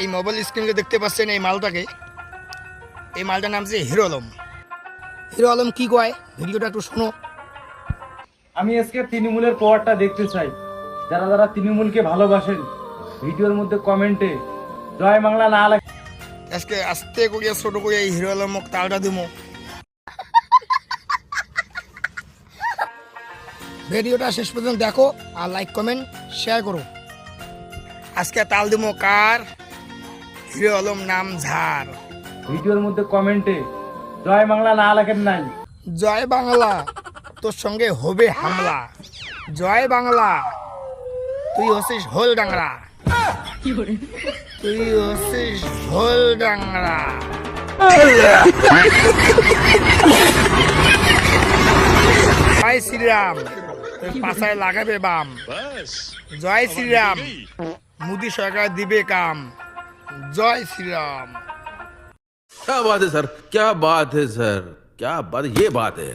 এই মোবাইল স্ক্রিনে দেখতে পাচ্ছেন এই মালটাকে, এই মালটার নাম হচ্ছে হিরো আলম। হিরো আলম কি কয় ভিডিওটা একটু শোনো। আমি আজকে তৃণমূলের পাওয়ারটা দেখতে চাই। যারা যারা তৃণমূলকে ভালোবাসেন ভিডিওর মধ্যে কমেন্টে জয় বাংলা না লেখে। আজকে আস্তে করিয়া ছোট করে এই হিরো আলমক তালটা দিমো। ভিডিওটা শেষ পর্যন্ত দেখো আর লাইক কমেন্ট শেয়ার করো। আজকে তাল দিমো কার? হিরো আলম নাম ঝাড়। ভিডিওর মধ্যে কমেন্টে জয় বাংলা না লেখেন নাই। জয় বাংলা, তোর সঙ্গে হবে হামলা। জয় বাংলা, তুই হচ্ছিস হোল ডাংরা, তুই হচ্ছিস হোল ডাংরা। জয় শ্রীরাম, তোর পাশায় লাগাবে বাম। জয় শ্রীরাম, মোদী সরকার দিবে কাম। জয় শ্রীরাম। क्या बात है सर, क्या बात है सर, क्या बात, ये बात है।